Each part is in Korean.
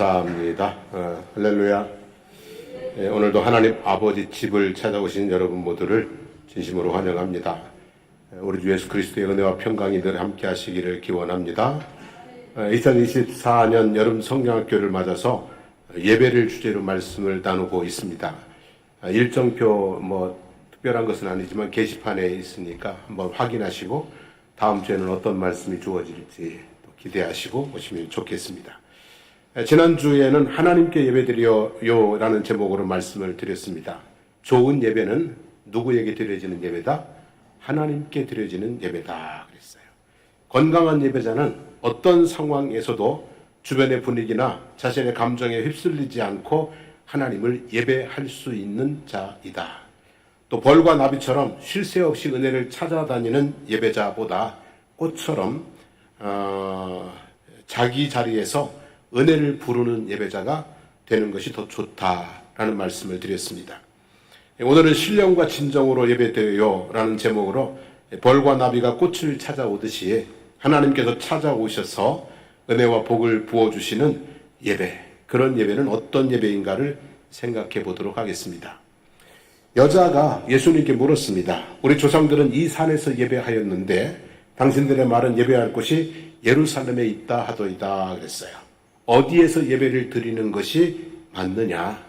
감사합니다. 할렐루야. 오늘도 하나님 아버지 집을 찾아오신 여러분 모두를 진심으로 환영합니다. 우리 주 예수 그리스도의 은혜와 평강이 늘 함께 하시기를 기원합니다. 2024년 여름 성경학교를 맞아서 예배를 주제로 말씀을 나누고 있습니다. 일정표 특별한 것은 아니지만 게시판에 있으니까 한번 확인하시고 다음 주에는 어떤 말씀이 주어질지 기대하시고 오시면 좋겠습니다. 지난주에는 하나님께 예배드려요 라는 제목으로 말씀을 드렸습니다. 좋은 예배는 누구에게 드려지는 예배다? 하나님께 드려지는 예배다 그랬어요. 건강한 예배자는 어떤 상황에서도 주변의 분위기나 자신의 감정에 휩쓸리지 않고 하나님을 예배할 수 있는 자이다. 또 벌과 나비처럼 쉴 새 없이 은혜를 찾아다니는 예배자보다 꽃처럼 자기 자리에서 은혜를 부르는 예배자가 되는 것이 더 좋다라는 말씀을 드렸습니다. 오늘은 신령과 진정으로 예배드려요 라는 제목으로 벌과 나비가 꽃을 찾아오듯이 하나님께서 찾아오셔서 은혜와 복을 부어주시는 예배, 그런 예배는 어떤 예배인가를 생각해 보도록 하겠습니다. 여자가 예수님께 물었습니다. 우리 조상들은 이 산에서 예배하였는데 당신들의 말은 예배할 곳이 예루살렘에 있다 하더이다 그랬어요. 어디에서 예배를 드리는 것이 맞느냐,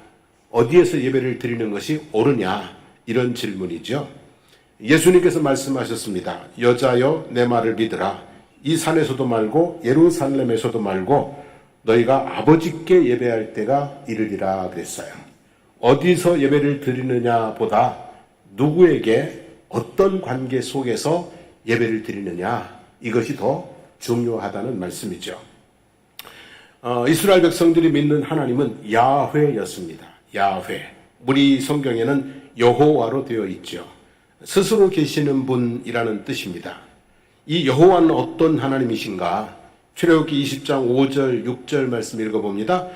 어디에서 예배를 드리는 것이 옳으냐, 이런 질문이죠. 예수님께서 말씀하셨습니다. 여자여 내 말을 믿으라. 이 산에서도 말고 예루살렘에서도 말고 너희가 아버지께 예배할 때가 이르리라 그랬어요. 어디서 예배를 드리느냐 보다 누구에게 어떤 관계 속에서 예배를 드리느냐, 이것이 더 중요하다는 말씀이죠. 이스라엘 백성들이 믿는 하나님은 야훼였습니다. 야훼. 우리 성경에는 여호와로 되어 있죠. 스스로 계시는 분이라는 뜻입니다. 이 여호와는 어떤 하나님이신가? 출애굽기 20장 5절 6절 말씀 읽어봅니다.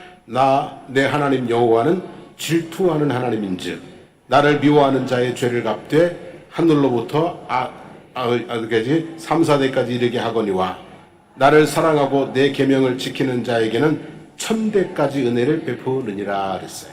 내 하나님 여호와는 질투하는 하나님인즉 나를 미워하는 자의 죄를 갚되 하늘로부터 3, 4대까지 이르게 하거니와 나를 사랑하고 내 계명을 지키는 자에게는 1000대까지 은혜를 베푸느니라 그랬어요.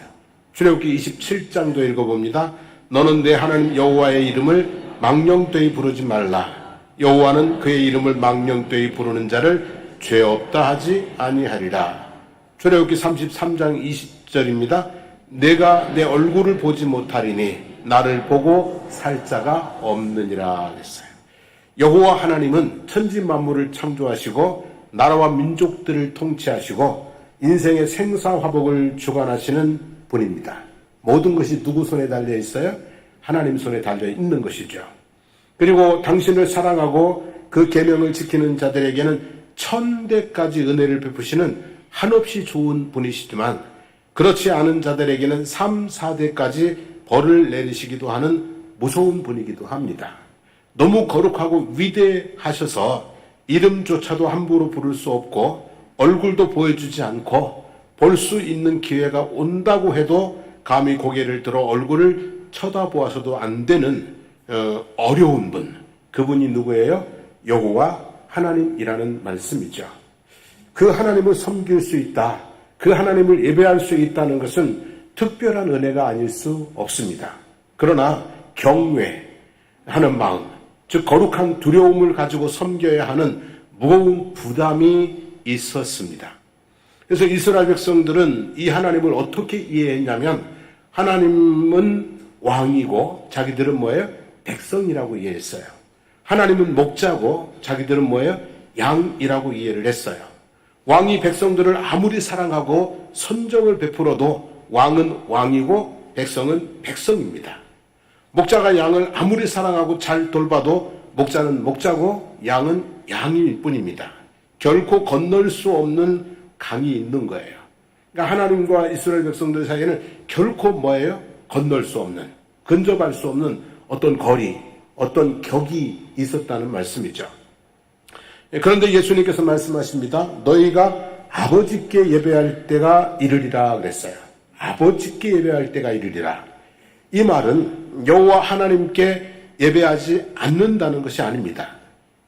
출애굽기 27장도 읽어봅니다. 너는 내 하나님 여호와의 이름을 망령되이 부르지 말라. 여호와는 그의 이름을 망령되이 부르는 자를 죄 없다 하지 아니하리라. 출애굽기 33장 20절입니다. 내가 내 얼굴을 보지 못하리니 나를 보고 살 자가 없느니라 그랬어요. 여호와 하나님은 천지 만물을 창조하시고 나라와 민족들을 통치하시고 인생의 생사화복을 주관하시는 분입니다. 모든 것이 누구 손에 달려 있어요? 하나님 손에 달려 있는 것이죠. 그리고 당신을 사랑하고 그 계명을 지키는 자들에게는 1000대까지 은혜를 베푸시는 한없이 좋은 분이시지만 그렇지 않은 자들에게는 3, 4대까지 벌을 내리시기도 하는 무서운 분이기도 합니다. 너무 거룩하고 위대하셔서 이름조차도 함부로 부를 수 없고 얼굴도 보여주지 않고 볼 수 있는 기회가 온다고 해도 감히 고개를 들어 얼굴을 쳐다보아서도 안 되는 어려운 분, 그분이 누구예요? 여호와 하나님이라는 말씀이죠. 그 하나님을 섬길 수 있다, 그 하나님을 예배할 수 있다는 것은 특별한 은혜가 아닐 수 없습니다. 그러나 경외하는 마음, 즉 거룩한 두려움을 가지고 섬겨야 하는 무거운 부담이 있었습니다. 그래서 이스라엘 백성들은 이 하나님을 어떻게 이해했냐면 하나님은 왕이고 자기들은 뭐예요? 백성이라고 이해했어요. 하나님은 목자고 자기들은 뭐예요? 양이라고 이해를 했어요. 왕이 백성들을 아무리 사랑하고 선정을 베풀어도 왕은 왕이고 백성은 백성입니다. 목자가 양을 아무리 사랑하고 잘 돌봐도 목자는 목자고 양은 양일 뿐입니다. 결코 건널 수 없는 강이 있는 거예요. 그러니까 하나님과 이스라엘 백성들 사이에는 결코 뭐예요? 건널 수 없는, 근접할 수 없는 어떤 거리, 어떤 격이 있었다는 말씀이죠. 그런데 예수님께서 말씀하십니다. 너희가 아버지께 예배할 때가 이르리라 그랬어요. 아버지께 예배할 때가 이르리라. 이 말은 여호와 하나님께 예배하지 않는다는 것이 아닙니다.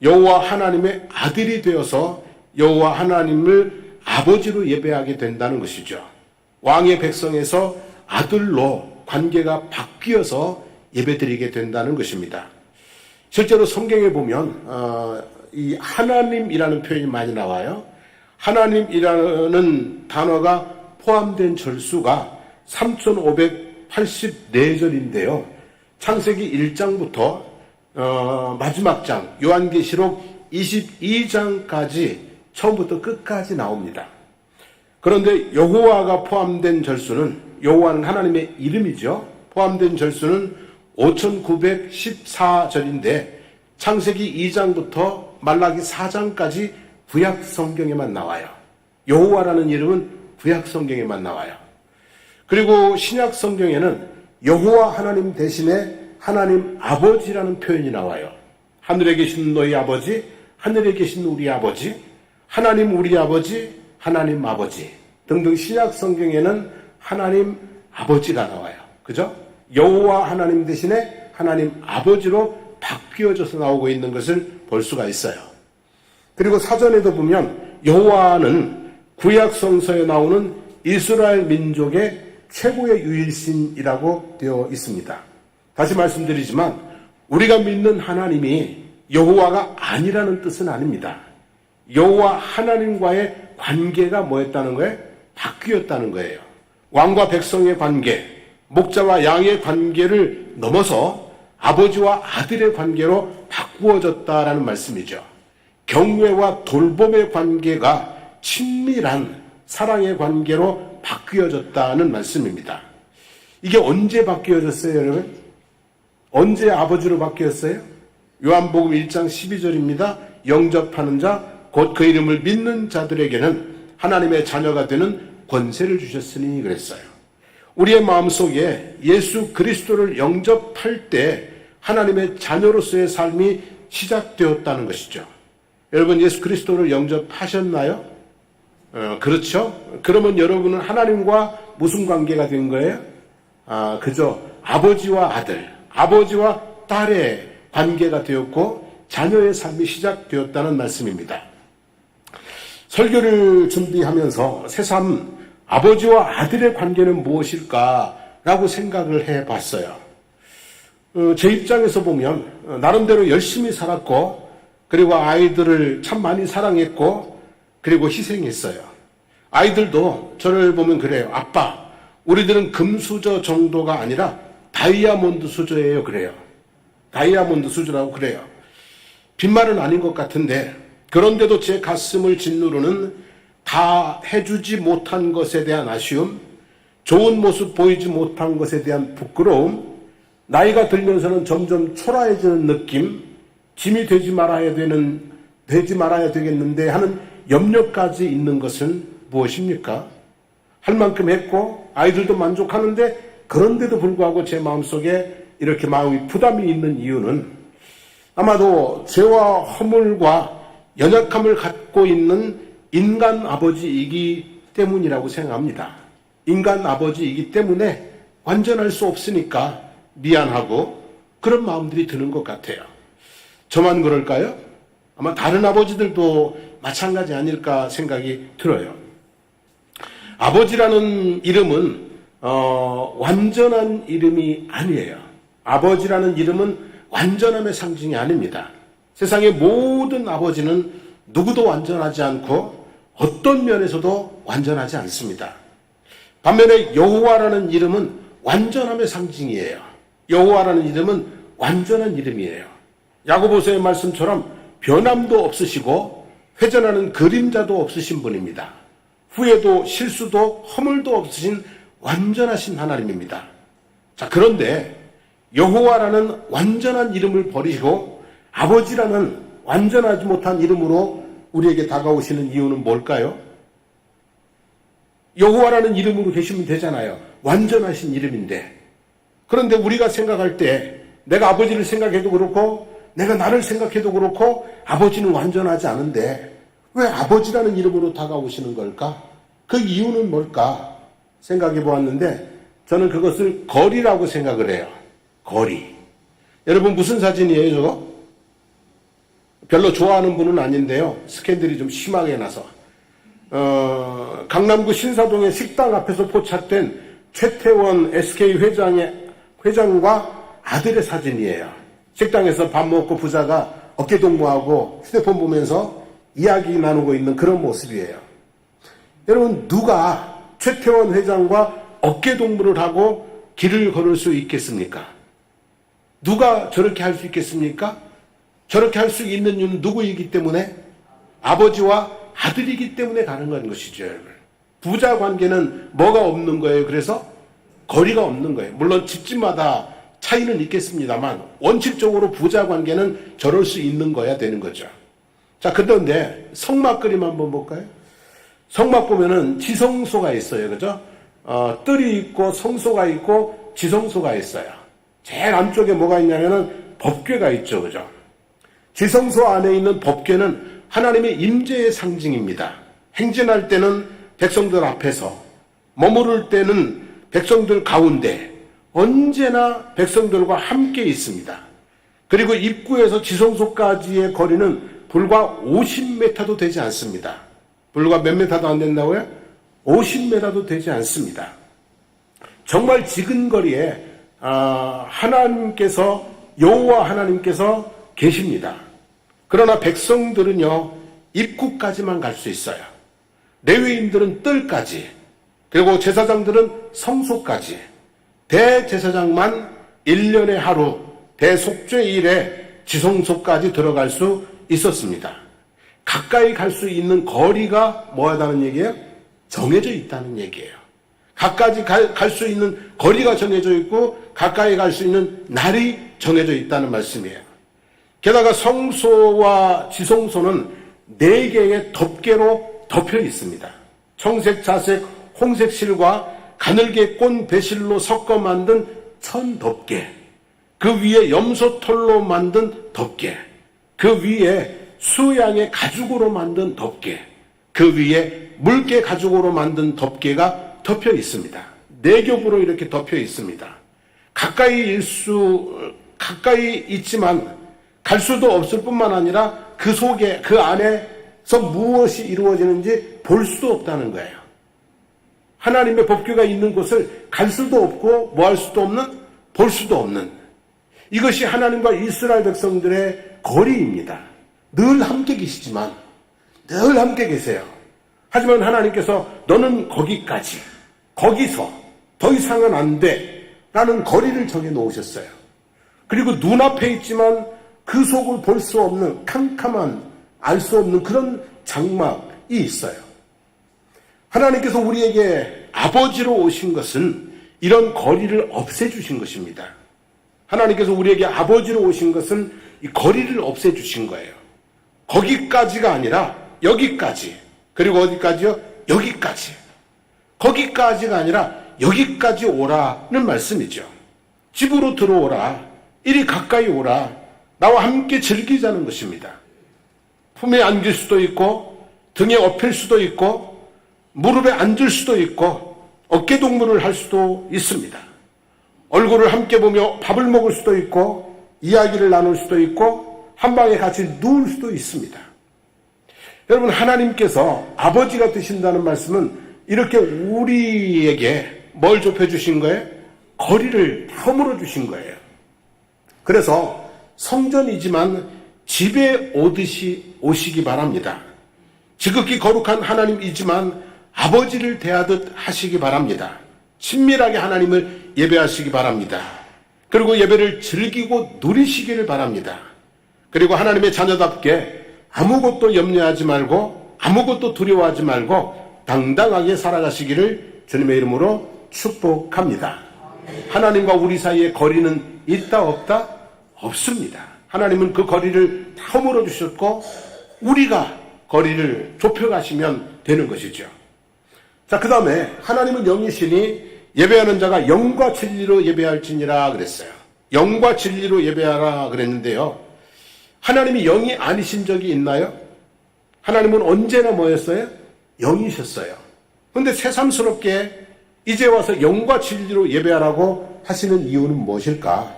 여호와 하나님의 아들이 되어서 여호와 하나님을 아버지로 예배하게 된다는 것이죠. 왕의 백성에서 아들로 관계가 바뀌어서 예배드리게 된다는 것입니다. 실제로 성경에 보면 이 하나님이라는 표현이 많이 나와요. 하나님이라는 단어가 포함된 절수가 3584절인데요. 창세기 1장부터 마지막 장 요한계시록 22장까지 처음부터 끝까지 나옵니다. 그런데 여호와가 포함된 절수는, 여호와는 하나님의 이름이죠. 포함된 절수는 5914절인데 창세기 2장부터 말라기 4장까지 구약 성경에만 나와요. 여호와라는 이름은 구약 성경에만 나와요. 그리고 신약 성경에는 여호와 하나님 대신에 하나님 아버지라는 표현이 나와요. 하늘에 계신 너희 아버지, 하늘에 계신 우리 아버지, 하나님 우리 아버지, 하나님 아버지 등등 신약 성경에는 하나님 아버지가 나와요. 그죠? 여호와 하나님 대신에 하나님 아버지로 바뀌어져서 나오고 있는 것을 볼 수가 있어요. 그리고 사전에도 보면 여호와는 구약 성서에 나오는 이스라엘 민족의 최고의 유일신이라고 되어 있습니다. 다시 말씀드리지만 우리가 믿는 하나님이 여호와가 아니라는 뜻은 아닙니다. 여호와 하나님과의 관계가 뭐였다는 거예요? 바뀌었다는 거예요. 왕과 백성의 관계, 목자와 양의 관계를 넘어서 아버지와 아들의 관계로 바꾸어졌다라는 말씀이죠. 경외와 돌봄의 관계가 친밀한 사랑의 관계로 바뀌어졌다는 말씀입니다. 이게 언제 바뀌어졌어요, 여러분? 언제 아버지로 바뀌었어요? 요한복음 1장 12절입니다. 영접하는 자, 곧 그 이름을 믿는 자들에게는 하나님의 자녀가 되는 권세를 주셨으니 그랬어요. 우리의 마음속에 예수 그리스도를 영접할 때 하나님의 자녀로서의 삶이 시작되었다는 것이죠. 여러분 예수 그리스도를 영접하셨나요? 그렇죠? 그러면 여러분은 하나님과 무슨 관계가 된 거예요? 그죠? 아버지와 아들, 아버지와 딸의 관계가 되었고 자녀의 삶이 시작되었다는 말씀입니다. 설교를 준비하면서 새삼 아버지와 아들의 관계는 무엇일까라고 생각을 해봤어요. 제 입장에서 보면 나름대로 열심히 살았고 그리고 아이들을 참 많이 사랑했고 그리고 희생했어요. 아이들도 저를 보면 그래요. 아빠, 우리들은 금수저 정도가 아니라 다이아몬드 수저예요. 그래요. 다이아몬드 수저라고 그래요. 빈말은 아닌 것 같은데 그런데도 제 가슴을 짓누르는 다 해주지 못한 것에 대한 아쉬움, 좋은 모습 보이지 못한 것에 대한 부끄러움, 나이가 들면서는 점점 초라해지는 느낌, 짐이 되지 말아야 되겠는데 하는 염려까지 있는 것은 무엇입니까? 할 만큼 했고 아이들도 만족하는데 그런데도 불구하고 제 마음속에 이렇게 마음이 부담이 있는 이유는 아마도 죄와 허물과 연약함을 갖고 있는 인간 아버지이기 때문이라고 생각합니다. 인간 아버지이기 때문에 완전할 수 없으니까 미안하고 그런 마음들이 드는 것 같아요. 저만 그럴까요? 아마 다른 아버지들도 마찬가지 아닐까 생각이 들어요. 아버지라는 이름은 완전한 이름이 아니에요. 아버지라는 이름은 완전함의 상징이 아닙니다. 세상의 모든 아버지는 누구도 완전하지 않고 어떤 면에서도 완전하지 않습니다. 반면에 여호와라는 이름은 완전함의 상징이에요. 여호와라는 이름은 완전한 이름이에요. 야고보서의 말씀처럼 변함도 없으시고 회전하는 그림자도 없으신 분입니다. 후회도 실수도 허물도 없으신 완전하신 하나님입니다. 자, 그런데 여호와라는 완전한 이름을 버리시고 아버지라는 완전하지 못한 이름으로 우리에게 다가오시는 이유는 뭘까요? 여호와라는 이름으로 계시면 되잖아요. 완전하신 이름인데. 그런데 우리가 생각할 때 내가 아버지를 생각해도 그렇고 내가 나를 생각해도 그렇고 아버지는 완전하지 않은데 왜 아버지라는 이름으로 다가오시는 걸까? 그 이유는 뭘까? 생각해 보았는데 저는 그것을 거리라고 생각을 해요. 거리. 여러분 무슨 사진이에요 저거? 별로 좋아하는 분은 아닌데요. 스캔들이 좀 심하게 나서 강남구 신사동의 식당 앞에서 포착된 최태원 SK 회장과 아들의 사진이에요. 식당에서 밥 먹고 부자가 어깨동무하고 휴대폰 보면서 이야기 나누고 있는 그런 모습이에요. 여러분, 누가 최태원 회장과 어깨동무를 하고 길을 걸을 수 있겠습니까? 누가 저렇게 할 수 있겠습니까? 저렇게 할 수 있는 이유는 누구이기 때문에? 아버지와 아들이기 때문에 가는 것이죠, 여러분. 부자 관계는 뭐가 없는 거예요? 그래서 거리가 없는 거예요. 물론 집집마다 차이는 있겠습니다만 원칙적으로 부자 관계는 저럴 수 있는 거야 되는 거죠. 자, 그런데 성막 그림 한번 볼까요? 성막 보면은 지성소가 있어요. 그죠? 뜰이 있고 성소가 있고 지성소가 있어요. 제일 안쪽에 뭐가 있냐면은 법궤가 있죠. 그죠? 지성소 안에 있는 법궤는 하나님의 임재의 상징입니다. 행진할 때는 백성들 앞에서, 머무를 때는 백성들 가운데, 언제나 백성들과 함께 있습니다. 그리고 입구에서 지성소까지의 거리는 불과 50m도 되지 않습니다. 불과 몇 메타도 안 된다고요? 50m도 되지 않습니다. 정말 지근거리에 하나님께서, 여호와 하나님께서 계십니다. 그러나 백성들은요, 입구까지만 갈 수 있어요. 레위인들은 뜰까지, 그리고 제사장들은 성소까지, 대제사장만 1년에 하루 대속죄일에 지성소까지 들어갈 수 있었습니다. 가까이 갈 수 있는 거리가 뭐하다는 얘기예요? 정해져 있다는 얘기예요. 가까이 갈 수 있는 거리가 정해져 있고 가까이 갈 수 있는 날이 정해져 있다는 말씀이에요. 게다가 성소와 지성소는 4개의 덮개로 덮여 있습니다. 청색, 자색, 홍색 실과 가늘게 꼰 배실로 섞어 만든 천덮개, 그 위에 염소털로 만든 덮개, 그 위에 수양의 가죽으로 만든 덮개, 그 위에 물개 가죽으로 만든 덮개가 덮여 있습니다. 4겹으로 이렇게 덮여 있습니다. 가까이 있지만 갈 수도 없을 뿐만 아니라 그 속에, 그 안에서 무엇이 이루어지는지 볼 수도 없다는 거예요. 하나님의 법궤가 있는 곳을 갈 수도 없고 뭐 할 수도 없는, 볼 수도 없는, 이것이 하나님과 이스라엘 백성들의 거리입니다. 늘 함께 계시지만, 늘 함께 계세요. 하지만 하나님께서 너는 거기까지, 거기서 더 이상은 안 돼 라는 거리를 정해 놓으셨어요. 그리고 눈앞에 있지만 그 속을 볼 수 없는 캄캄한, 알 수 없는 그런 장막이 있어요. 하나님께서 우리에게 아버지로 오신 것은 이런 거리를 없애주신 것입니다. 하나님께서 우리에게 아버지로 오신 것은 이 거리를 없애주신 거예요. 거기까지가 아니라 여기까지, 그리고 어디까지요? 여기까지. 거기까지가 아니라 여기까지 오라는 말씀이죠. 집으로 들어오라, 이리 가까이 오라, 나와 함께 즐기자는 것입니다. 품에 안길 수도 있고 등에 업힐 수도 있고 무릎에 앉을 수도 있고 어깨동무를 할 수도 있습니다. 얼굴을 함께 보며 밥을 먹을 수도 있고 이야기를 나눌 수도 있고 한 방에 같이 누울 수도 있습니다. 여러분, 하나님께서 아버지가 되신다는 말씀은 이렇게 우리에게 뭘 좁혀주신 거예요? 거리를 허물어 주신 거예요. 그래서 성전이지만 집에 오듯이 오시기 바랍니다. 지극히 거룩한 하나님이지만 아버지를 대하듯 하시기 바랍니다. 친밀하게 하나님을 예배하시기 바랍니다. 그리고 예배를 즐기고 누리시기를 바랍니다. 그리고 하나님의 자녀답게 아무것도 염려하지 말고 아무것도 두려워하지 말고 당당하게 살아가시기를 주님의 이름으로 축복합니다. 하나님과 우리 사이에 거리는 있다 없다? 없습니다. 하나님은 그 거리를 다 허물어 주셨고 우리가 거리를 좁혀가시면 되는 것이죠. 자, 그 다음에 하나님은 영이시니 예배하는 자가 영과 진리로 예배할지니라 그랬어요. 영과 진리로 예배하라 그랬는데요. 하나님이 영이 아니신 적이 있나요? 하나님은 언제나 뭐였어요? 영이셨어요. 그런데 새삼스럽게 이제 와서 영과 진리로 예배하라고 하시는 이유는 무엇일까?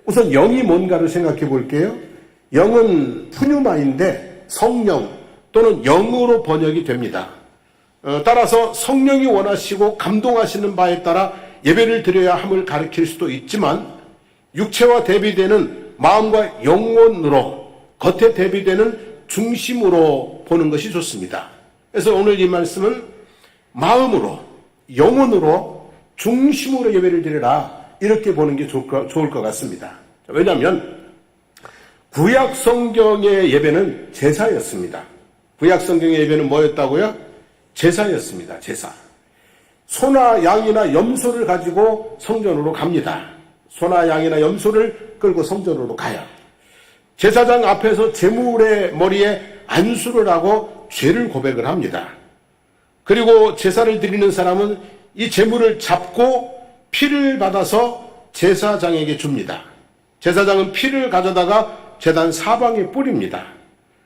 우선 영이 뭔가를 생각해 볼게요. 영은 푸뉴마인데 성령 또는 영으로 번역이 됩니다. 따라서 성령이 원하시고 감동하시는 바에 따라 예배를 드려야 함을 가리킬 수도 있지만 육체와 대비되는 마음과 영혼으로 겉에 대비되는 중심으로 보는 것이 좋습니다. 그래서 오늘 이 말씀은 마음으로 영혼으로 중심으로 예배를 드려라 이렇게 보는 게 좋을 것 같습니다. 왜냐하면 구약 성경의 예배는 제사였습니다. 구약 성경의 예배는 뭐였다고요? 제사였습니다. 제사. 소나 양이나 염소를 가지고 성전으로 갑니다. 소나 양이나 염소를 끌고 성전으로 가요. 제사장 앞에서 제물의 머리에 안수를 하고 죄를 고백을 합니다. 그리고 제사를 드리는 사람은 이 제물을 잡고 피를 받아서 제사장에게 줍니다. 제사장은 피를 가져다가 제단 사방에 뿌립니다.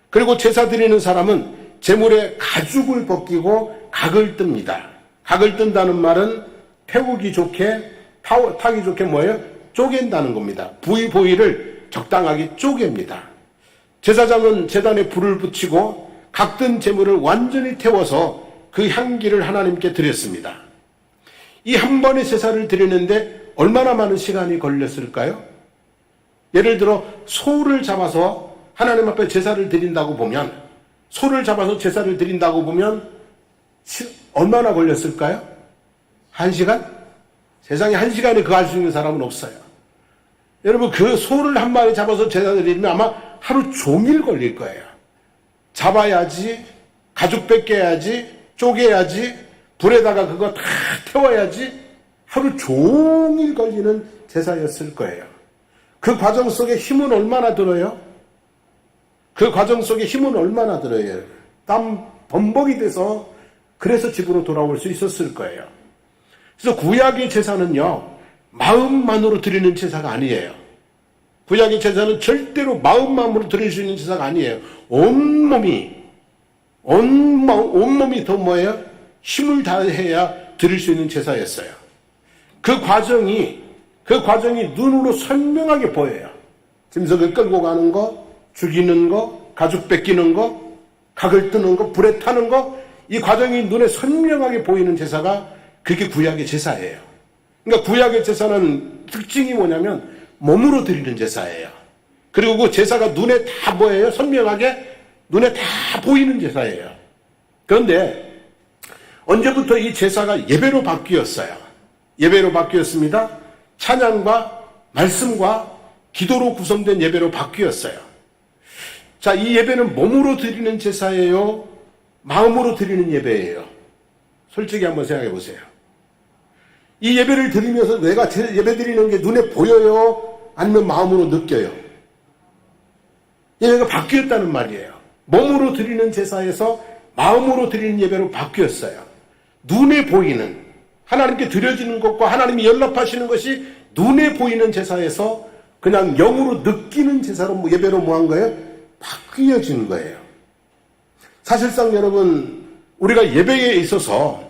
그리고 제사 드리는 사람은 제물에 가죽을 벗기고 각을 뜹니다. 각을 뜬다는 말은 태우기 좋게, 타기 좋게 뭐예요? 쪼갠다는 겁니다. 부위를 적당하게 쪼갭니다. 제사장은 제단에 불을 붙이고 각든 제물을 완전히 태워서 그 향기를 하나님께 드렸습니다. 이 한 번의 제사를 드리는데 얼마나 많은 시간이 걸렸을까요? 예를 들어 소를 잡아서 하나님 앞에 제사를 드린다고 보면, 소를 잡아서 제사를 드린다고 보면 얼마나 걸렸을까요? 1시간? 세상에 1시간에 그거 할 수 있는 사람은 없어요. 여러분, 그 소를 한 마리 잡아서 제사를 드리면 아마 하루 종일 걸릴 거예요. 잡아야지, 가죽 벗겨야지, 쪼개야지, 불에다가 그거 다 태워야지 하루 종일 걸리는 제사였을 거예요. 그 과정 속에 힘은 얼마나 들어요? 그 과정 속에 힘은 얼마나 들어요? 땀 범벅이 돼서 그래서 집으로 돌아올 수 있었을 거예요. 그래서 구약의 제사는요, 마음만으로 드리는 제사가 아니에요. 구약의 제사는 절대로 마음만으로 드릴 수 있는 제사가 아니에요. 온몸이 더 뭐예요? 힘을 다해야 드릴 수 있는 제사였어요. 그 과정이 눈으로 선명하게 보여요. 짐승을 끌고 가는 거, 죽이는 거, 가죽 뺏기는 거, 각을 뜨는 거, 불에 타는 거, 이 과정이 눈에 선명하게 보이는 제사가 그게 구약의 제사예요. 그러니까 구약의 제사는 특징이 뭐냐면 몸으로 드리는 제사예요. 그리고 그 제사가 눈에 다 뭐예요? 선명하게 눈에 다 보이는 제사예요. 그런데 언제부터 이 제사가 예배로 바뀌었어요? 예배로 바뀌었습니다. 찬양과 말씀과 기도로 구성된 예배로 바뀌었어요. 자, 이 예배는 몸으로 드리는 제사예요? 마음으로 드리는 예배예요? 솔직히 한번 생각해 보세요. 이 예배를 드리면서 내가 예배 드리는 게 눈에 보여요? 아니면 마음으로 느껴요? 예배가 바뀌었다는 말이에요. 몸으로 드리는 제사에서 마음으로 드리는 예배로 바뀌었어요. 눈에 보이는, 하나님께 드려지는 것과 하나님이 연락하시는 것이 눈에 보이는 제사에서 그냥 영으로 느끼는 제사로 예배로 한 거예요? 바뀌어진 거예요. 사실상 여러분, 우리가 예배에 있어서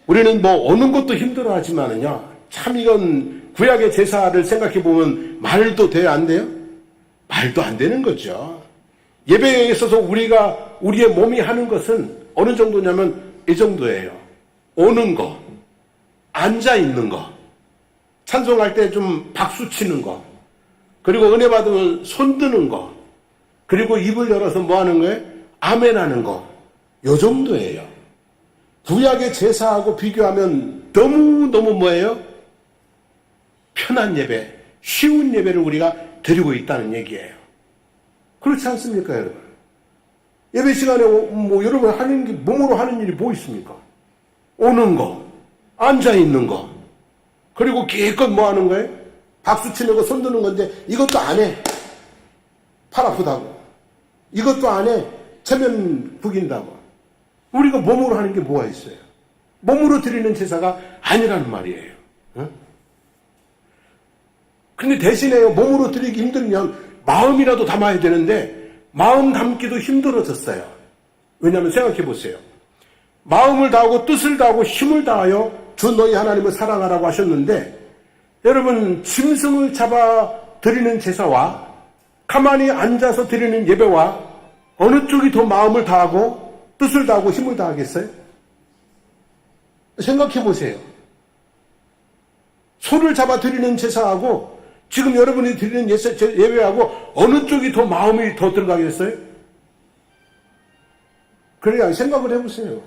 우리는 뭐 오는 것도 힘들어 하지만은요, 참 이건 구약의 제사를 생각해 보면 말도 돼요, 안 돼요? 말도 안 되는 거죠. 예배에 있어서 우리의 몸이 하는 것은 어느 정도냐면 이 정도예요. 오는 거, 앉아 있는 거, 찬송할 때 좀 박수 치는 거, 그리고 은혜 받으면 손 드는 거, 그리고 입을 열어서 뭐 하는 거예요? 아멘 하는 거. 요 정도예요. 구약의 제사하고 비교하면 너무너무 뭐예요? 편한 예배, 쉬운 예배를 우리가 드리고 있다는 얘기예요. 그렇지 않습니까, 여러분? 예배 시간에 뭐 여러분 하는 게, 몸으로 하는 일이 뭐 있습니까? 오는 거, 앉아 있는 거, 그리고 기껏 뭐 하는 거예요? 박수 치는 거, 손 드는 건데 이것도 안 해. 팔 아프다고. 이것도 안 해. 체면 구긴다고. 우리가 몸으로 하는 게 뭐가 있어요? 몸으로 드리는 제사가 아니라는 말이에요. 어? 근데 대신에 몸으로 드리기 힘들면 마음이라도 담아야 되는데 마음 담기도 힘들어졌어요. 왜냐하면 생각해 보세요. 마음을 다하고 뜻을 다하고 힘을 다하여 주 너희 하나님을 사랑하라고 하셨는데, 여러분, 짐승을 잡아 드리는 제사와 가만히 앉아서 드리는 예배와 어느 쪽이 더 마음을 다하고 뜻을 다하고 힘을 다하겠어요? 생각해 보세요. 소를 잡아 드리는 제사하고 지금 여러분이 드리는 예배하고 어느 쪽이 더 마음이 더 들어가겠어요? 그래야 생각을 해보세요.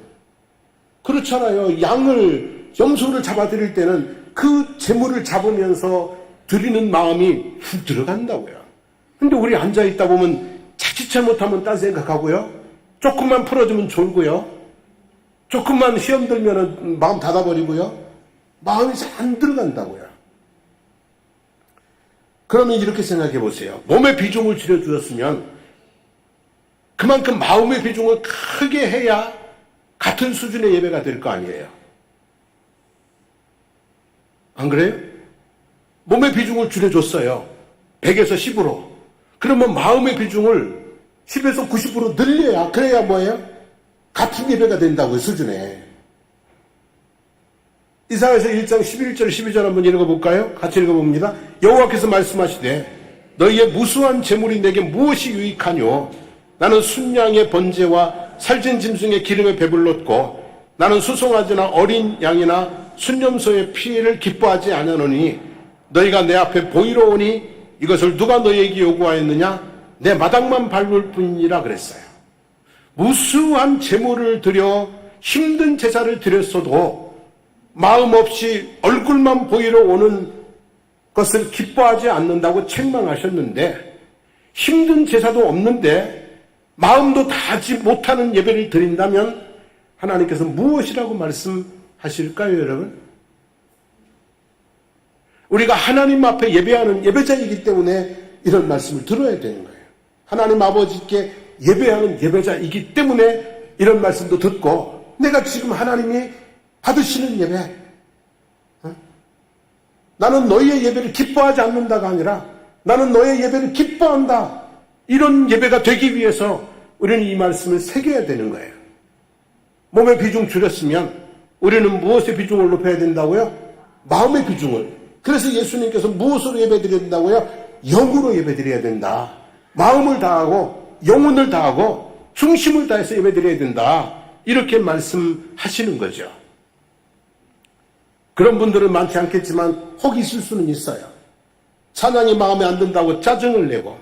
그렇잖아요. 염소를 잡아 드릴 때는 그 재물을 잡으면서 드리는 마음이 훅 들어간다고요. 근데 우리 앉아있다 보면 자칫 잘못하면 딴 생각하고요. 조금만 풀어주면 졸고요. 조금만 시험 들면 마음 닫아버리고요. 마음이 잘 안 들어간다고요. 그러면 이렇게 생각해 보세요. 몸의 비중을 줄여주었으면 그만큼 마음의 비중을 크게 해야 같은 수준의 예배가 될 거 아니에요. 안 그래요? 몸의 비중을 줄여줬어요. 100에서 10으로. 그러면 마음의 비중을 10에서 90으로 늘려야, 그래야 뭐예요? 같은 예배가 된다고요, 수준에. 이사야서 1장 11절 12절 한번 읽어볼까요? 같이 읽어봅니다. 여호와께서 말씀하시되 너희의 무수한 재물이 내게 무엇이 유익하뇨? 나는 순양의 번제와 살찐 짐승의 기름에 배불렀고 나는 수송아지나 어린 양이나 순념소의 피해를 기뻐하지 아니하노니 너희가 내 앞에 보이러 오니 이것을 누가 너희에게 요구하였느냐? 내 마당만 밟을 뿐이라 그랬어요. 무수한 재물을 드려 힘든 제사를 드렸어도 마음 없이 얼굴만 보이러 오는 것을 기뻐하지 않는다고 책망하셨는데 힘든 제사도 없는데 마음도 다하지 못하는 예배를 드린다면 하나님께서 무엇이라고 말씀하실까요, 여러분? 우리가 하나님 앞에 예배하는 예배자이기 때문에 이런 말씀을 들어야 되는 거예요. 하나님 아버지께 예배하는 예배자이기 때문에 이런 말씀도 듣고 내가 지금 하나님이 받으시는 예배, 나는 너희의 예배를 기뻐하지 않는다가 아니라 나는 너의 예배를 기뻐한다. 이런 예배가 되기 위해서 우리는 이 말씀을 새겨야 되는 거예요. 몸의 비중 줄였으면 우리는 무엇의 비중을 높여야 된다고요? 마음의 비중을. 그래서 예수님께서 무엇으로 예배드려야 된다고요? 영으로 예배드려야 된다. 마음을 다하고 영혼을 다하고 중심을 다해서 예배드려야 된다. 이렇게 말씀하시는 거죠. 그런 분들은 많지 않겠지만 혹 있을 수는 있어요. 찬양이 마음에 안 든다고 짜증을 내고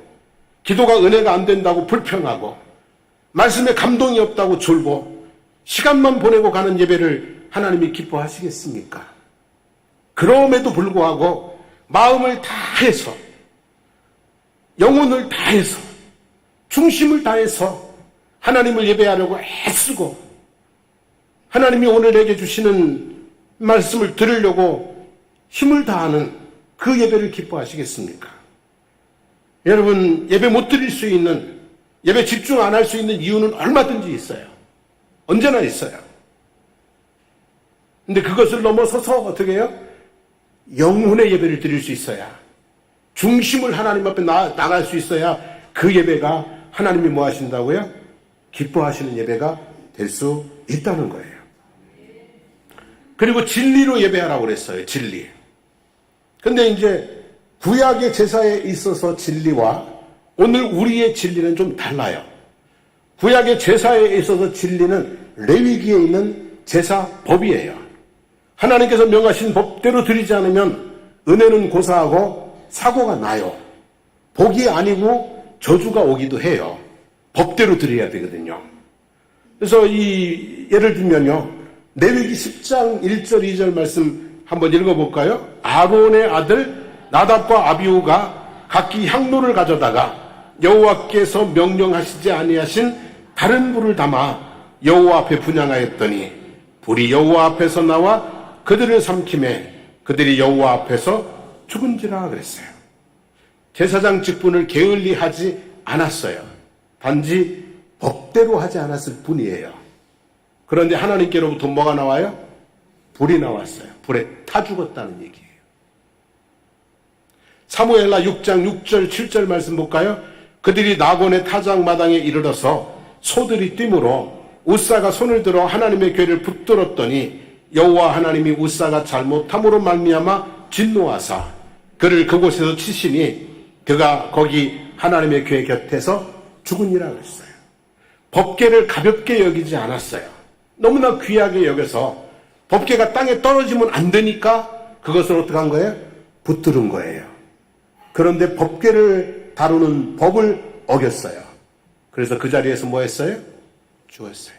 기도가 은혜가 안 된다고 불평하고 말씀에 감동이 없다고 졸고 시간만 보내고 가는 예배를 하나님이 기뻐하시겠습니까? 그럼에도 불구하고 마음을 다해서 영혼을 다해서 중심을 다해서 하나님을 예배하려고 애쓰고 하나님이 오늘 내게 주시는 말씀을 들으려고 힘을 다하는 그 예배를 기뻐하시겠습니까? 여러분, 예배 못 드릴 수 있는, 예배 집중 안 할 수 있는 이유는 얼마든지 있어요. 언제나 있어요. 근데 그것을 넘어서서 어떻게 해요? 영혼의 예배를 드릴 수 있어야, 중심을 하나님 앞에 나갈 수 있어야 그 예배가 하나님이 뭐 하신다고요? 기뻐하시는 예배가 될 수 있다는 거예요. 그리고 진리로 예배하라고 그랬어요. 진리. 근데 이제 구약의 제사에 있어서 진리와 오늘 우리의 진리는 좀 달라요. 구약의 제사에 있어서 진리는 레위기에 있는 제사법이에요. 하나님께서 명하신 법대로 드리지 않으면 은혜는 고사하고 사고가 나요. 복이 아니고 저주가 오기도 해요. 법대로 드려야 되거든요. 그래서 예를 들면요. 레위기 10장 1절 2절 말씀 한번 읽어볼까요? 아론의 아들 나답과 아비후가 각기 향로를 가져다가 여호와께서 명령하시지 아니하신 다른 불을 담아 여호와 앞에 분향하였더니 불이 여호와 앞에서 나와 그들을 삼킴에 그들이 여호와 앞에서 죽은지라 그랬어요. 제사장 직분을 게을리하지 않았어요. 단지 법대로 하지 않았을 뿐이에요. 그런데 하나님께로부터 뭐가 나와요? 불이 나왔어요. 불에 타 죽었다는 얘기예요. 사무엘하 6장 6절 7절 말씀 볼까요? 그들이 나곤의 타작마당에 이르러서 소들이 뛰므로 우사가 손을 들어 하나님의 궤를 붙들었더니 여호와 하나님이 우사가 잘못함으로 말미암아 진노하사 그를 그곳에서 치시니 그가 거기 하나님의 궤 곁에서 죽으니라 그랬어요. 법궤를 가볍게 여기지 않았어요. 너무나 귀하게 여겨서 법궤가 땅에 떨어지면 안 되니까 그것을 어떻게 한 거예요? 붙들은 거예요. 그런데 법궤를 다루는 법을 어겼어요. 그래서 그 자리에서 뭐 했어요? 죽었어요.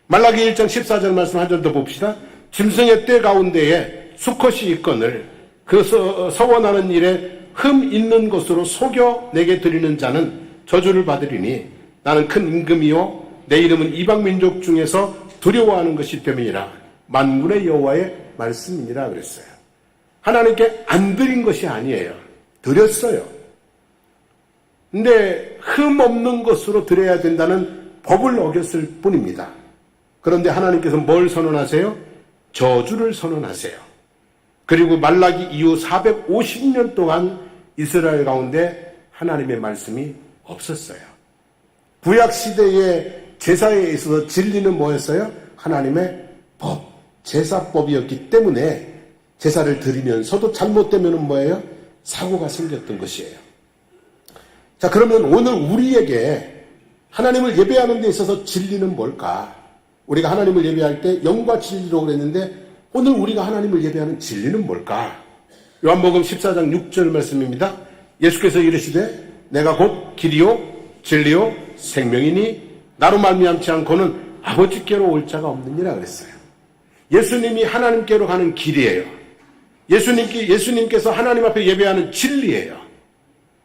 말라기 1장 14절 말씀 한 절 더 봅시다. 짐승의 떼 가운데에 수컷이 있거늘 그 서원하는 일에 흠 있는 것으로 속여 내게 드리는 자는 저주를 받으리니 나는 큰 임금이요 내 이름은 이방 민족 중에서 두려워하는 것이 됨이니라. 만군의 여호와의 말씀이니라 그랬어요. 하나님께 안 드린 것이 아니에요. 드렸어요. 근데 흠 없는 것으로 드려야 된다는 법을 어겼을 뿐입니다. 그런데 하나님께서 뭘 선언하세요? 저주를 선언하세요. 그리고 말라기 이후 450년 동안 이스라엘 가운데 하나님의 말씀이 없었어요. 구약시대의 제사에 있어서 진리는 뭐였어요? 하나님의 법, 제사법이었기 때문에 제사를 드리면서도 잘못되면 뭐예요? 사고가 생겼던 것이에요. 자, 그러면 오늘 우리에게 하나님을 예배하는 데 있어서 진리는 뭘까? 우리가 하나님을 예배할 때 영과 진리로 그랬는데 오늘 우리가 하나님을 예배하는 진리는 뭘까? 요한복음 14장 6절 말씀입니다. 예수께서 이르시되 내가 곧 길이요 진리요 생명이니 나로 말미암지 않고는 아버지께로 올 자가 없느니라 그랬어요. 예수님이 하나님께로 가는 길이에요. 예수님께서 하나님 앞에 예배하는 진리예요.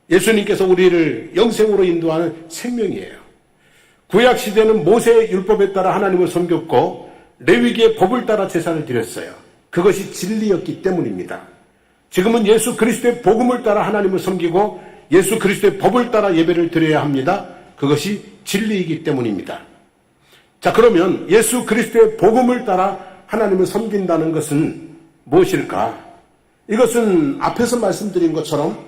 예수님께서 우리를 영생으로 인도하는 생명이에요. 구약시대는 모세의 율법에 따라 하나님을 섬겼고 레위기의 법을 따라 제사를 드렸어요. 그것이 진리였기 때문입니다. 지금은 예수 그리스도의 복음을 따라 하나님을 섬기고 예수 그리스도의 법을 따라 예배를 드려야 합니다. 그것이 진리이기 때문입니다. 자, 그러면 예수 그리스도의 복음을 따라 하나님을 섬긴다는 것은 무엇일까? 이것은 앞에서 말씀드린 것처럼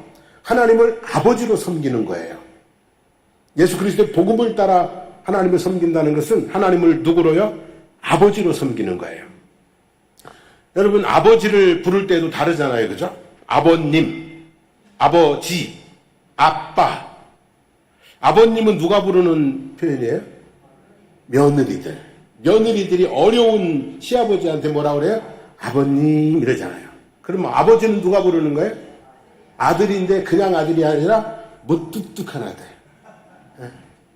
하나님을 아버지로 섬기는 거예요. 예수 그리스도의 복음을 따라 하나님을 섬긴다는 것은 하나님을 누구로요? 아버지로 섬기는 거예요. 여러분, 아버지를 부를 때도 다르잖아요. 그죠? 아버님, 아버지, 아빠. 아버님은 누가 부르는 표현이에요? 며느리들. 며느리들이 어려운 시아버지한테 뭐라 그래요? 아버님 이러잖아요. 그러면 아버지는 누가 부르는 거예요? 아들인데 그냥 아들이 아니라 무뚝뚝한 아들.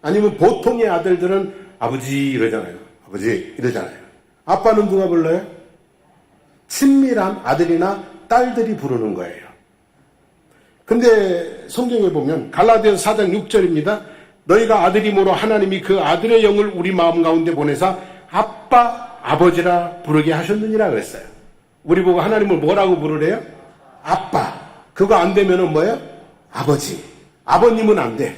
아니면 보통의 아들들은 아버지 이러잖아요. 아버지 이러잖아요. 아빠는 누가 불러요? 친밀한 아들이나 딸들이 부르는 거예요. 근데 성경에 보면 갈라디아서 4장 6절입니다. 너희가 아들이므로 하나님이 그 아들의 영을 우리 마음 가운데 보내사 아빠, 아버지라 부르게 하셨느니라 그랬어요. 우리 보고 하나님을 뭐라고 부르래요? 아빠. 그거 안 되면은 뭐예요? 아버지. 아버님은 안 돼.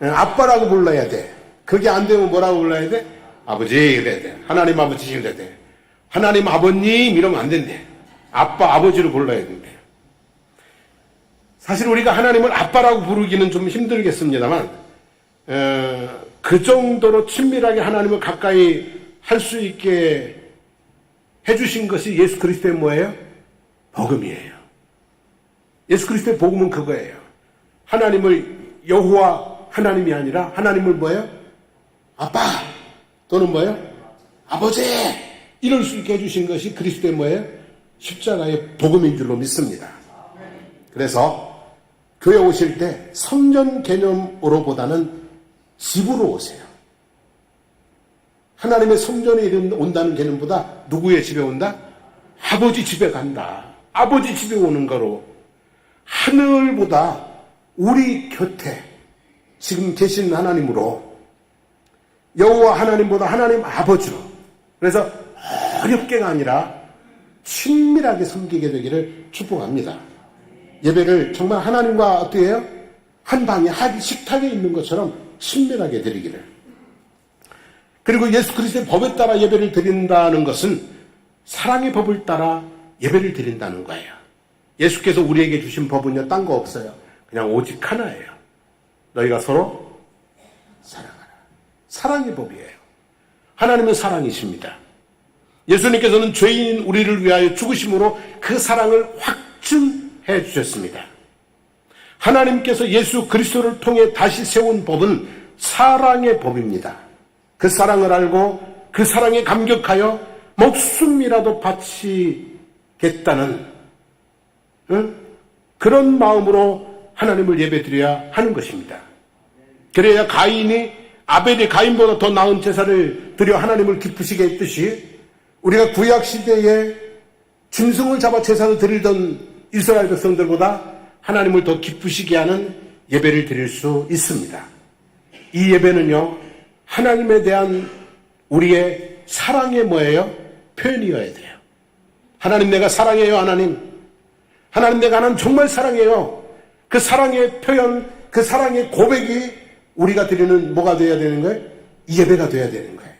아빠라고 불러야 돼. 그게 안 되면 뭐라고 불러야 돼? 아버지 이래야 돼. 하나님 아버지 이래야 돼. 하나님 아버님 이러면 안 된대. 아빠 아버지로 불러야 된대. 사실 우리가 하나님을 아빠라고 부르기는 좀 힘들겠습니다만 그 정도로 친밀하게 하나님을 가까이 할 수 있게 해주신 것이 예수 그리스도의 뭐예요? 복음이에요. 예수 그리스도의 복음은 그거예요. 하나님을 여호와 하나님이 아니라 하나님을 뭐예요? 아빠 또는 뭐예요? 아버지 이럴 수 있게 해주신 것이 그리스도의 뭐예요? 십자가의 복음인 줄로 믿습니다. 그래서 교회 오실 때 성전 개념으로보다는 집으로 오세요. 하나님의 성전에 온다는 개념보다 누구의 집에 온다? 아버지 집에 간다. 아버지 집에 오는 거로 하늘보다 우리 곁에 지금 계신 하나님으로 여호와 하나님보다 하나님 아버지로 그래서 어렵게가 아니라 친밀하게 섬기게 되기를 축복합니다. 예배를 정말 하나님과 어떻게 해요? 한 방에 한 식탁에 있는 것처럼 친밀하게 드리기를. 그리고 예수 그리스도의 법에 따라 예배를 드린다는 것은 사랑의 법을 따라 예배를 드린다는 거예요. 예수께서 우리에게 주신 법은요, 딴 거 없어요. 그냥 오직 하나예요. 너희가 서로 사랑하라. 사랑의 법이에요. 하나님은 사랑이십니다. 예수님께서는 죄인 우리를 위하여 죽으심으로 그 사랑을 확증해 주셨습니다. 하나님께서 예수 그리스도를 통해 다시 세운 법은 사랑의 법입니다. 그 사랑을 알고 그 사랑에 감격하여 목숨이라도 바치겠다는 그런 마음으로 하나님을 예배드려야 하는 것입니다. 그래야 아벨이 가인보다 더 나은 제사를 드려 하나님을 기쁘시게 했듯이 우리가 구약시대에 짐승을 잡아 제사를 드리던 이스라엘 백성들보다 하나님을 더 기쁘시게 하는 예배를 드릴 수 있습니다. 이 예배는요, 하나님에 대한 우리의 사랑의 표현이어야 돼요. 하나님 내가 사랑해요. 하나님 내가 하나님 정말 사랑해요. 그 사랑의 표현, 그 사랑의 고백이 우리가 드리는 뭐가 되어야 되는 거예요? 예배가 되어야 되는 거예요.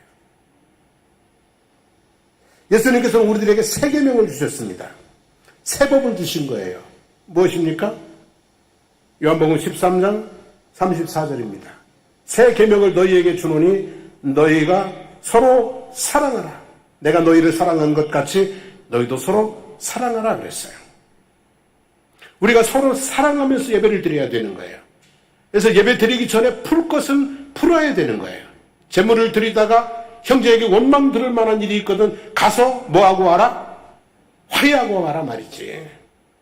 예수님께서는 우리들에게 새 계명을 주셨습니다. 새 법을 주신 거예요. 무엇입니까? 요한복음 13장 34절입니다. 새 계명을 너희에게 주노니 너희가 서로 사랑하라. 내가 너희를 사랑한 것 같이 너희도 서로 사랑하라 그랬어요. 우리가 서로 사랑하면서 예배를 드려야 되는 거예요. 그래서 예배 드리기 전에 풀 것은 풀어야 되는 거예요. 제물을 드리다가 형제에게 원망 들을 만한 일이 있거든 가서 뭐하고 와라? 화해하고 와라 말이지.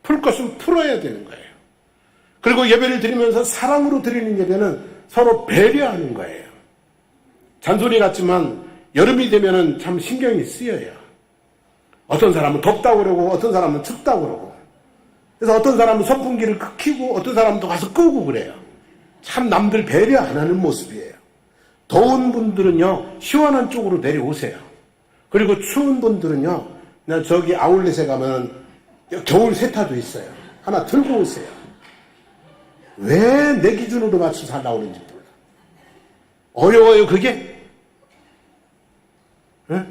풀 것은 풀어야 되는 거예요. 그리고 예배를 드리면서 사랑으로 드리는 예배는 서로 배려하는 거예요. 잔소리 같지만 여름이 되면은 참 신경이 쓰여요. 어떤 사람은 덥다고 그러고 어떤 사람은 춥다고 그러고, 그래서 어떤 사람은 선풍기를 켜고 어떤 사람은 또 가서 끄고 그래요. 참 남들 배려 안 하는 모습이에요. 더운 분들은요, 시원한 쪽으로 내려오세요. 그리고 추운 분들은요, 그냥 저기 아울렛에 가면 겨울 세타도 있어요. 하나 들고 오세요. 왜 내 기준으로 맞춰서 하려고 그러는지 몰라. 어려워요, 그게? 네?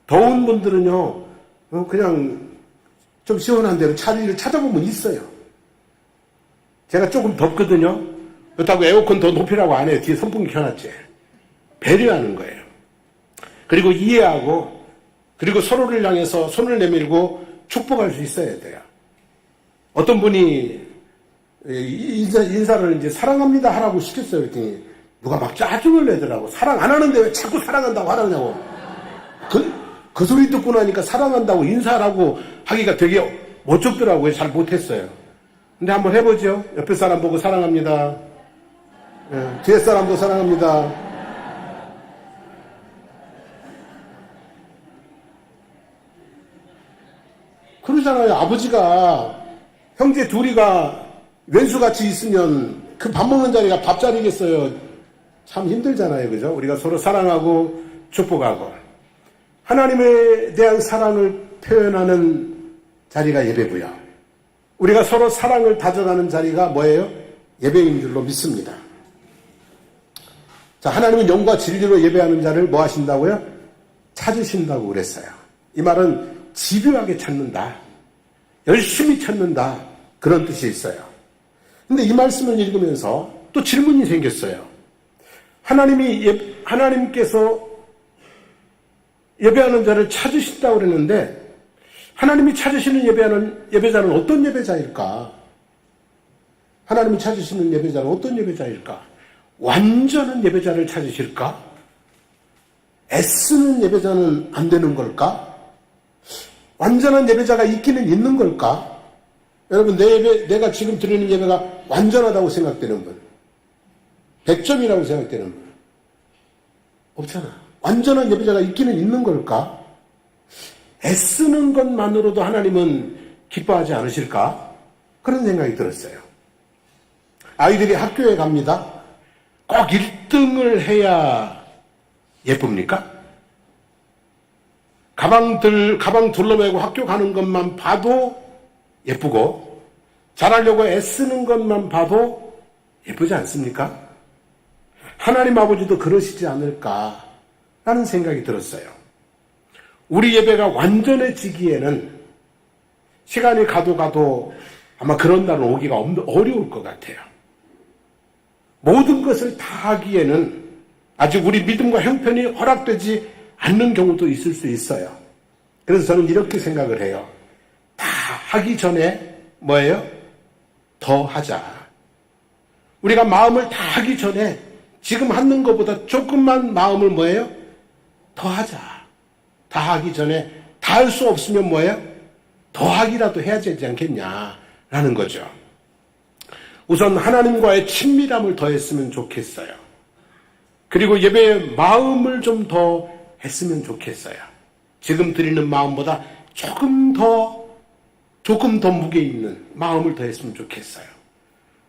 더운 분들은요, 그냥 좀 시원한 데로 자리를 찾아보면 있어요. 제가 조금 덥거든요. 그렇다고 에어컨 더 높이라고 안 해요. 뒤에 선풍기 켜놨지. 배려하는 거예요. 그리고 이해하고, 그리고 서로를 향해서 손을 내밀고 축복할 수 있어야 돼요. 어떤 분이 인사를 이제 사랑합니다 하라고 시켰어요. 그랬더니 누가 막 짜증을 내더라고. 사랑 안 하는데 왜 자꾸 사랑한다고 하라냐고. 그 소리 듣고 나니까 사랑한다고 인사하라고 하기가 되게 멋쩍더라고요. 잘 못했어요. 근데 한번 해보죠. 옆에 사람 보고 사랑합니다. 예, 뒤에 사람도 사랑합니다. 그러잖아요. 아버지가 형제 둘이가 왼수같이 있으면 그 밥 먹는 자리가 밥자리겠어요. 참 힘들잖아요. 그죠? 우리가 서로 사랑하고 축복하고 하나님에 대한 사랑을 표현하는 자리가 예배고요. 우리가 서로 사랑을 다져가는 자리가 뭐예요? 예배인 줄로 믿습니다. 자, 하나님은 영과 진리로 예배하는 자를 뭐 하신다고요? 찾으신다고 그랬어요. 이 말은 집요하게 찾는다, 열심히 찾는다, 그런 뜻이 있어요. 근데 이 말씀을 읽으면서 또 질문이 생겼어요. 하나님께서 예배하는 자를 찾으신다고 그랬는데 하나님이 찾으시는 예배자는 어떤 예배자일까? 하나님이 찾으시는 예배자는 어떤 예배자일까? 완전한 예배자를 찾으실까? 애쓰는 예배자는 안 되는 걸까? 완전한 예배자가 있기는 있는 걸까? 여러분, 내가 지금 드리는 예배가 완전하다고 생각되는 분, 100점이라고 생각되는 분 없잖아. 완전한 예배자가 있기는 있는 걸까? 애쓰는 것만으로도 하나님은 기뻐하지 않으실까? 그런 생각이 들었어요. 아이들이 학교에 갑니다. 꼭 1등을 해야 예쁩니까? 가방 둘러매고 학교 가는 것만 봐도 예쁘고 잘하려고 애쓰는 것만 봐도 예쁘지 않습니까? 하나님 아버지도 그러시지 않을까라는 생각이 들었어요. 우리 예배가 완전해지기에는 시간이 가도 아마 그런 날은 오기가 어려울 것 같아요. 모든 것을 다 하기에는 아직 우리 믿음과 형편이 허락되지 않는 경우도 있을 수 있어요. 그래서 저는 이렇게 생각을 해요. 다 하기 전에 뭐예요? 더 하자. 우리가 마음을 다 하기 전에 지금 하는 것보다 조금만 마음을 뭐예요? 더하자. 다하기 전에 다 할 수 없으면 뭐예요? 더하기라도 해야 되지 않겠냐라는 거죠. 우선 하나님과의 친밀함을 더했으면 좋겠어요. 그리고 예배의 마음을 좀 더 했으면 좋겠어요. 지금 드리는 마음보다 조금 더 무게 있는 마음을 더 했으면 좋겠어요.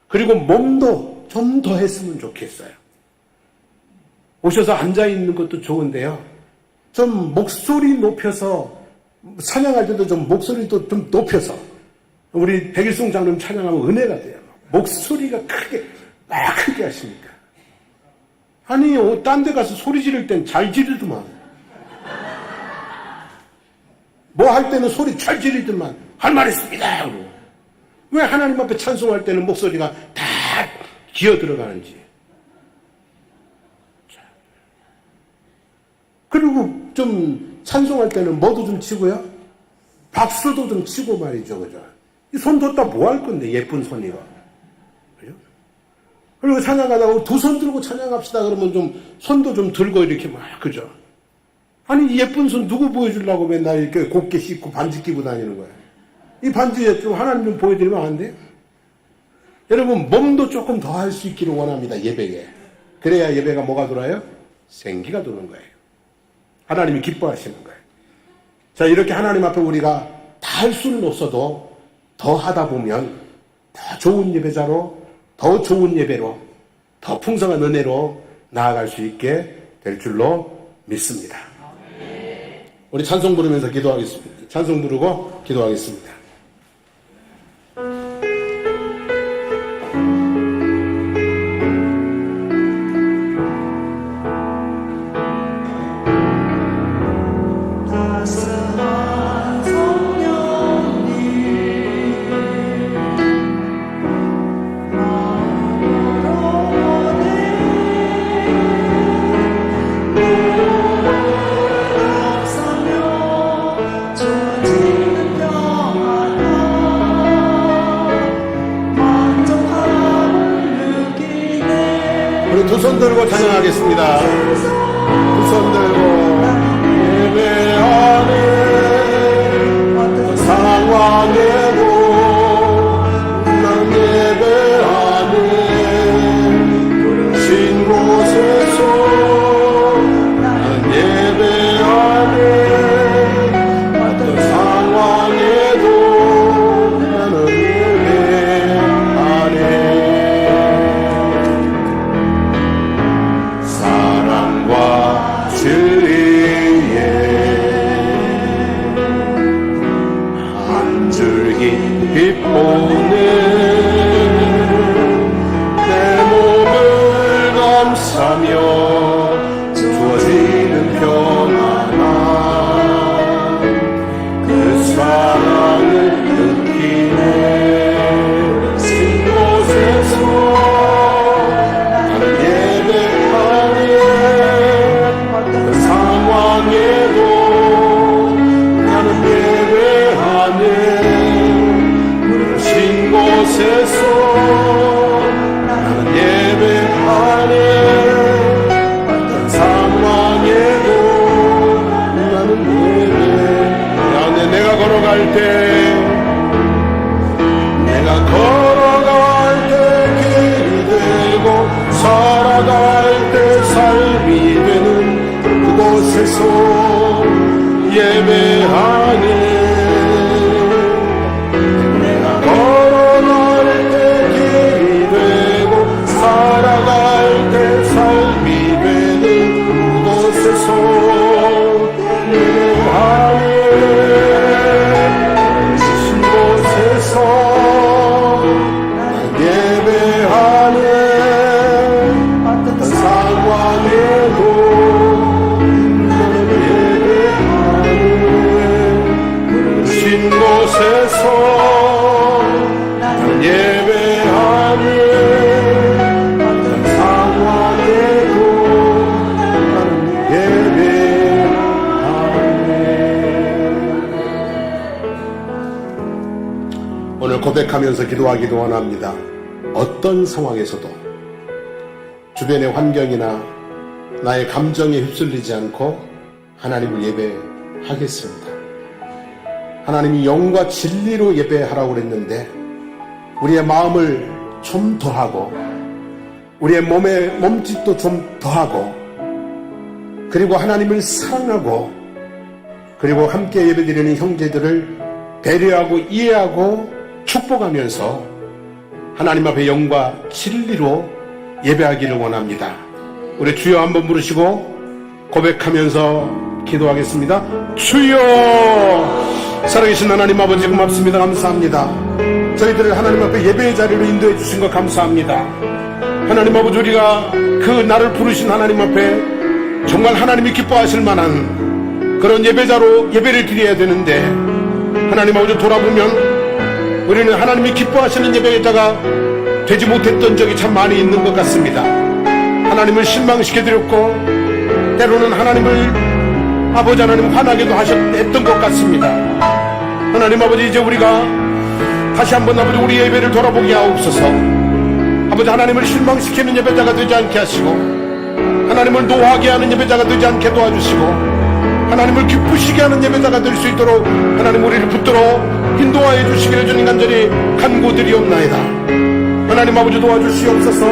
그리고 몸도 좀 더 했으면 좋겠어요. 오셔서 앉아있는 것도 좋은데요. 좀 목소리 높여서, 찬양할 때도 좀 목소리도 좀 높여서, 우리 백일송 장로님 찬양하면 은혜가 돼요. 목소리가 크게 하십니까? 아니, 딴 데 가서 소리 지를 땐 잘 지르더만. 뭐 할 때는 소리 잘 지르더만. 할 말 있습니다. 그러고. 왜 하나님 앞에 찬송할 때는 목소리가 다 기어 들어가는지. 그리고 좀 찬송할 때는 뭐도 좀 치고요. 박수도 좀 치고 말이죠. 그죠? 이 손 뒀다 뭐 할 건데, 예쁜 손이가. 그죠? 그리고 찬양하다가 두 손 들고 찬양합시다. 그러면 좀 손도 좀 들고 이렇게 막, 그죠? 아니, 이 예쁜 손 누구 보여주려고 맨날 이렇게 곱게 씻고 반지 끼고 다니는 거야. 이 반지에 좀 하나님 좀 보여드리면 안 돼요? 여러분, 몸도 조금 더 할 수 있기를 원합니다. 예배에. 그래야 예배가 뭐가 돌아요? 생기가 도는 거예요. 하나님이 기뻐하시는 거예요. 자, 이렇게 하나님 앞에 우리가 다 할 수는 없어도 더 하다 보면 더 좋은 예배자로, 더 좋은 예배로, 더 풍성한 은혜로 나아갈 수 있게 될 줄로 믿습니다. 우리 찬송 부르면서 기도하겠습니다. 찬송 부르고 기도하겠습니다. 두 손 들고 찬양하겠습니다. 두 손 들고 예배하네. 어떤 상황에도 난 예배하네. 신 곳에서 난 예배하네. 어떤 상황에도 나는 예배하네. 빛 보는 내 몸을 감싸며 주어지는 평안함 그 사랑을 느끼네. 신 곳에서 나는 예배하네. 어떤 상황에도 나는 예배하네. 신 곳에서 나는 예배하네. 어떤 상황에도 나는 예배하네. 내가 걸어갈 때 길이 되고 살아갈 때 삶이 되는 그곳에서 예배하네. 오늘 고백하면서 기도하기도 원합니다. 어떤 상황에서도 주변의 환경이나 나의 감정에 휩쓸리지 않고 하나님을 예배하겠습니다. 하나님이 영과 진리로 예배하라고 그랬는데 우리의 마음을 좀 더하고 우리의 몸짓도 좀 더하고 그리고 하나님을 사랑하고 그리고 함께 예배드리는 형제들을 배려하고 이해하고 축복하면서 하나님 앞에 영과 진리로 예배하기를 원합니다. 우리 주여 한번 부르시고 고백하면서 기도하겠습니다. 주여, 살아계신 하나님 아버지 고맙습니다. 감사합니다. 저희들을 하나님 앞에 예배의 자리로 인도해 주신 것 감사합니다. 하나님 아버지, 우리가 그 나를 부르신 하나님 앞에 정말 하나님이 기뻐하실 만한 그런 예배자로 예배를 드려야 되는데 하나님 아버지 돌아보면 우리는 하나님이 기뻐하시는 예배자가 되지 못했던 적이 참 많이 있는 것 같습니다. 하나님을 실망시켜드렸고 때로는 하나님을 아버지 하나님 화나게도 했던 것 같습니다. 하나님 아버지, 이제 우리가 다시 한번 아버지 우리 예배를 돌아보게 하옵소서. 아버지 하나님을 실망시키는 예배자가 되지 않게 하시고 하나님을 노하게 하는 예배자가 되지 않게 도와주시고 하나님을 기쁘시게 하는 예배자가 될 수 있도록 하나님 우리를 붙들어 인도하여 주시기를 주님 간절히 간구드리옵나이다. 하나님 아버지 도와주시옵소서.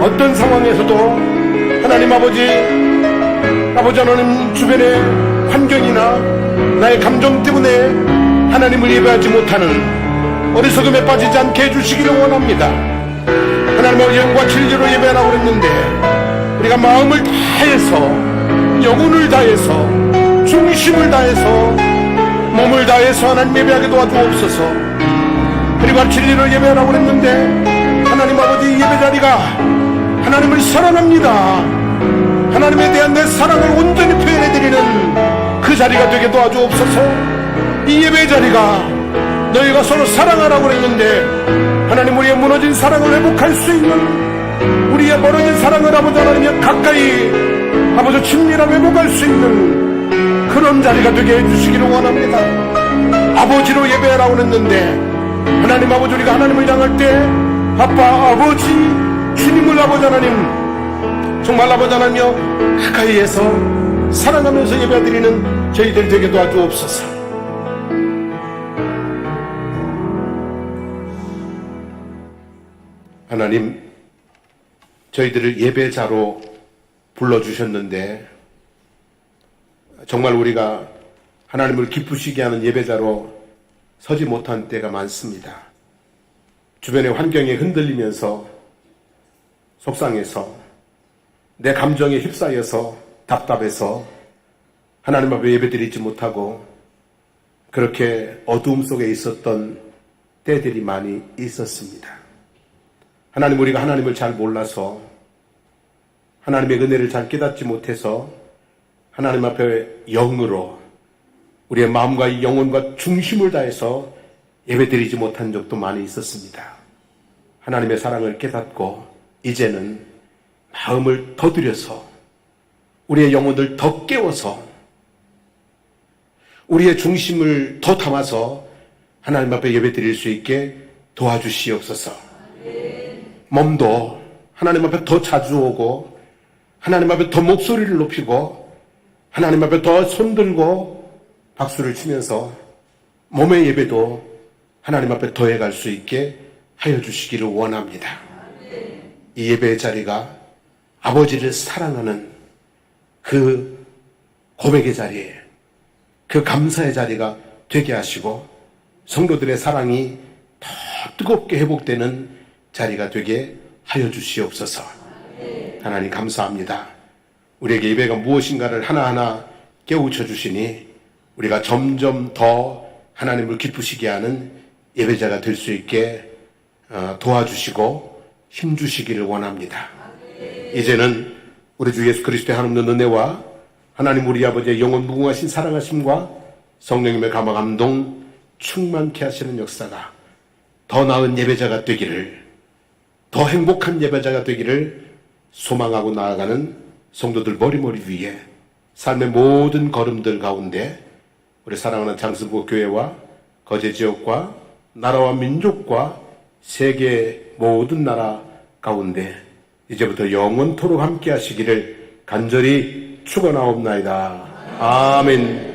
어떤 상황에서도 하나님 아버지 하나님 주변의 환경이나 나의 감정 때문에 하나님을 예배하지 못하는 어리석음에 빠지지 않게 해주시기를 원합니다. 하나님 아버지 영과 진리로 예배하라고 그랬는데 우리가 마음을 다해서 영혼을 다해서 중심을 다해서 몸을 다해서 하나님 예배하게 도와주옵소서. 그리고 진리로 예배하라고 그랬는데 하나님 아버지 예배자리가 하나님을 사랑합니다. 하나님에 대한 내 사랑을 온전히 표현해드리는 그 자리가 되게 도와주옵소서. 이 예배의 자리가 너희가 서로 사랑하라고 그랬는데 하나님 우리의 무너진 사랑을 회복할 수 있는 우리의 멀어진 사랑을 아버지 하나님 가까이 아버지 친밀하게 회복할 수 있는 그런 자리가 되게 해주시기를 원합니다. 아버지로 예배하라고 그랬는데 하나님 아버지 우리가 하나님을 향할 때 아빠 아버지 주님을 아버지 하나님 정말 아버지 하나님여 가까이에서 사랑하면서 예배드리는 저희들 되게 도와주옵소서. 하나님, 저희들을 예배자로 불러주셨는데 정말 우리가 하나님을 기쁘시게 하는 예배자로 서지 못한 때가 많습니다. 주변의 환경에 흔들리면서 속상해서 내 감정에 휩싸여서 답답해서 하나님 앞에 예배드리지 못하고 그렇게 어두움 속에 있었던 때들이 많이 있었습니다. 하나님, 우리가 하나님을 잘 몰라서 하나님의 은혜를 잘 깨닫지 못해서 하나님 앞에 영으로 우리의 마음과 영혼과 중심을 다해서 예배드리지 못한 적도 많이 있었습니다. 하나님의 사랑을 깨닫고 이제는 마음을 더 들여서 우리의 영혼을 더 깨워서 우리의 중심을 더 담아서 하나님 앞에 예배드릴 수 있게 도와주시옵소서. 몸도 하나님 앞에 더 자주 오고 하나님 앞에 더 목소리를 높이고 하나님 앞에 더 손들고 박수를 치면서 몸의 예배도 하나님 앞에 더해갈 수 있게 하여 주시기를 원합니다. 이 예배의 자리가 아버지를 사랑하는 그 고백의 자리에 그 감사의 자리가 되게 하시고 성도들의 사랑이 더 뜨겁게 회복되는 자리가 되게 하여 주시옵소서. 하나님 감사합니다. 우리에게 예배가 무엇인가를 하나하나 깨우쳐 주시니 우리가 점점 더 하나님을 기쁘시게 하는 예배자가 될 수 있게 도와주시고 힘주시기를 원합니다. 이제는 우리 주 예수 그리스도의 하나님의 은혜와 하나님 우리 아버지의 영원 무궁하신 사랑하심과 성령님의 감화 감동 충만케 하시는 역사가 더 나은 예배자가 되기를, 더 행복한 예배자가 되기를 소망하고 나아가는 성도들 머리머리 위에 삶의 모든 걸음들 가운데 우리 사랑하는 장승국 교회와 거제 지역과 나라와 민족과 세계 모든 나라 가운데 이제부터 영원토록 함께 하시기를 간절히 축원하옵나이다. 아멘.